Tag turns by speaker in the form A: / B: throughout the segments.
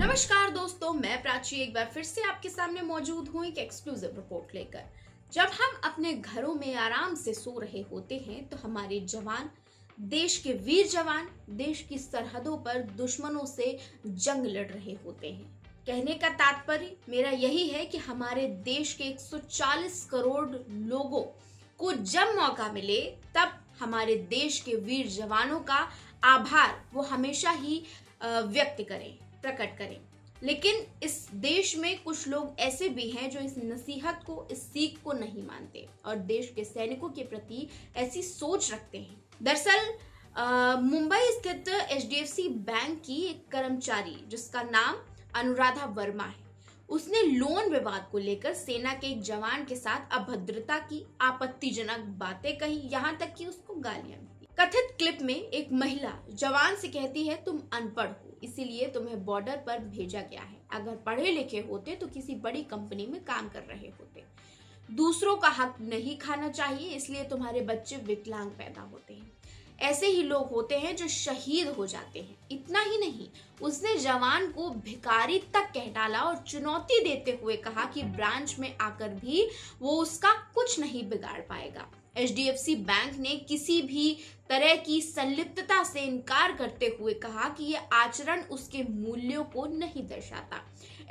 A: नमस्कार दोस्तों, मैं प्राची एक बार फिर से आपके सामने मौजूद हूँ एक एक्सक्लूसिव रिपोर्ट लेकर। जब हम अपने घरों में आराम से सो रहे होते हैं तो हमारे जवान, देश के वीर जवान, देश की सरहदों पर दुश्मनों से जंग लड़ रहे होते हैं। कहने का तात्पर्य मेरा यही है कि हमारे देश के 140 करोड़ लोगों को जब मौका मिले तब हमारे देश के वीर जवानों का आभार वो हमेशा ही व्यक्त करें, प्रकट करें। लेकिन इस देश में कुछ लोग ऐसे भी हैं जो इस नसीहत को, इस सीख को नहीं मानते और देश के सैनिकों के प्रति ऐसी सोच रखते हैं। दरअसल मुंबई स्थित HDFC बैंक की एक कर्मचारी जिसका नाम अनुराधा वर्मा है, उसने लोन विवाद को लेकर सेना के एक जवान के साथ अभद्रता की, आपत्तिजनक बातें कही, यहाँ तक कि उसको गालियां भी दी। कथित क्लिप में एक महिला जवान से कहती है, तुम अनपढ़ हो इसीलिए तुम्हें बॉर्डर पर भेजा गया है, अगर पढ़े लिखे होते तो किसी बड़ी कंपनी में काम कर रहे होते। दूसरों का हक नहीं खाना चाहिए इसलिए तुम्हारे बच्चे विकलांग पैदा होते हैं। ऐसे ही लोग होते हैं जो शहीद हो जाते हैं। इतना ही नहीं, उसने जवान को भिखारी तक कह डाला और चुनौती देते हुए कहा कि ब्रांच में आकर भी वो उसका कुछ नहीं बिगाड़ पाएगा। HDFC बैंक ने किसी भी तरह की संलिप्तता से इनकार करते हुए कहा कि यह आचरण उसके मूल्यों को नहीं दर्शाता।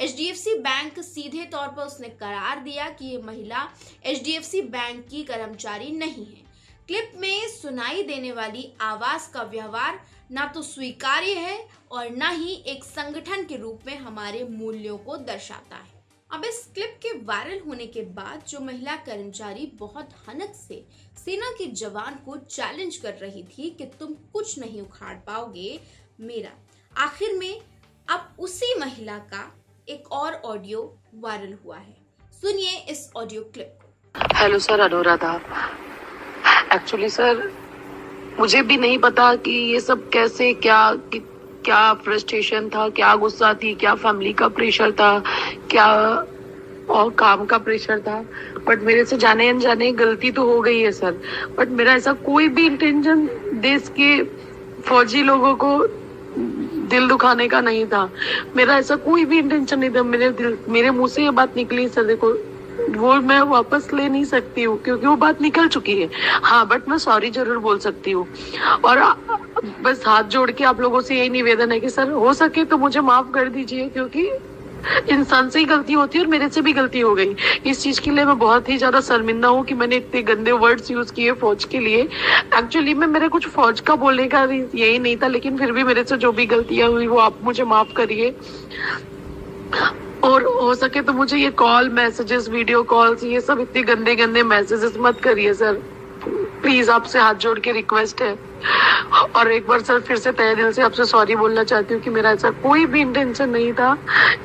A: HDFC बैंक सीधे तौर पर उसने करार दिया कि ये महिला HDFC बैंक की कर्मचारी नहीं है। क्लिप में सुनाई देने वाली आवाज का व्यवहार ना तो स्वीकार्य है और ना ही एक संगठन के रूप में हमारे मूल्यों को दर्शाता है। अब इस क्लिप के वायरल होने के बाद जो महिला कर्मचारी बहुत हनक से सेना के जवान को चैलेंज कर रही थी कि तुम कुछ नहीं उखाड़ पाओगे मेरा, आखिर में अब उसी महिला का एक और ऑडियो वायरल हुआ है। सुनिए इस ऑडियो क्लिप को।
B: Hello sir, Anuradha. Actually sir, मुझे भी नहीं पता कि ये सब कैसे, क्या फ्रस्ट्रेशन था, क्या गुस्सा थी, क्या फैमिली का प्रेशर था, क्या और काम का प्रेशर था। बट मेरे से जाने अनजाने गलती तो हो गई है सर। बट मेरा ऐसा कोई भी इंटेंशन देश के फौजी लोगों को दिल दुखाने का नहीं था। मेरा ऐसा कोई भी इंटेंशन नहीं था। मेरे मुंह से ये बात निकली सर, देखो वो मैं वापस ले नहीं सकती हूँ क्योंकि वो बात निकल चुकी है। हाँ, बट मैं सॉरी जरूर बोल सकती हूँ। और बस हाथ जोड़ के आप लोगों से यही निवेदन है कि सर हो सके तो मुझे माफ कर दीजिए, क्योंकि इंसान से ही गलती होती है और मेरे से भी गलती हो गई। इस चीज के लिए मैं बहुत ही ज्यादा शर्मिंदा हूँ कि मैंने इतने गंदे वर्ड्स यूज किए फौज के लिए। एक्चुअली में मेरे कुछ फौज का बोलने का यही नहीं था, लेकिन फिर भी मेरे से जो भी गलतियां हुई वो आप मुझे माफ करिए। और हो सके तो मुझे ये कॉल मैसेजेस, वीडियो कॉल्स, ये सब इतने गंदे गंदे मैसेजेस मत करिए सर, प्लीज। आपसे हाथ जोड़ के रिक्वेस्ट है। और एक बार सर फिर से तहे दिल से आपसे सॉरी बोलना चाहती हूँ कि मेरा ऐसा कोई भी इंटेंशन नहीं था।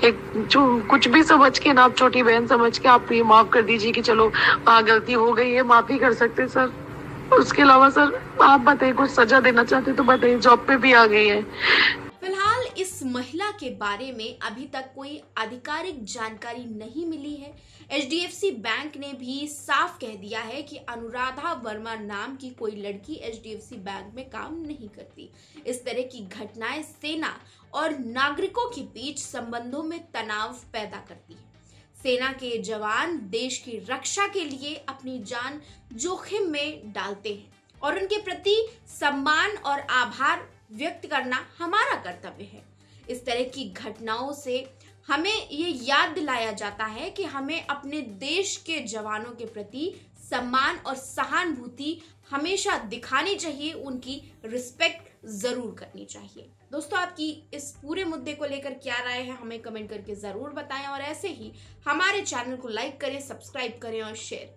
B: एक जो कुछ भी समझ के ना, आप छोटी बहन समझ के आप ये माफ कर दीजिए कि चलो गलती हो गई है, माफी कर सकते सर। उसके अलावा सर आप बताइए, कुछ सजा देना चाहते तो बताइए, जॉब पे भी आ गई है।
A: फिलहाल इस महिला के बारे में अभी तक कोई आधिकारिक जानकारी नहीं मिली है। HDFC बैंक ने भी साफ कह दिया है कि अनुराधा वर्मा नाम की कोई लड़की HDFC बैंक में काम नहीं करती। इस तरह की घटनाएं सेना और नागरिकों के बीच संबंधों में तनाव पैदा करती है। सेना के जवान देश की रक्षा के लिए अपनी जान जोखिम में डालते हैं और उनके प्रति सम्मान और आभार व्यक्त करना हमारा कर्तव्य है। इस तरह की घटनाओं से हमें ये याद दिलाया जाता है कि हमें अपने देश के जवानों के प्रति सम्मान और सहानुभूति हमेशा दिखानी चाहिए, उनकी रिस्पेक्ट जरूर करनी चाहिए। दोस्तों, आपकी इस पूरे मुद्दे को लेकर क्या राय है हमें कमेंट करके जरूर बताएं और ऐसे ही हमारे चैनल को लाइक करें, सब्सक्राइब करें और शेयर करें।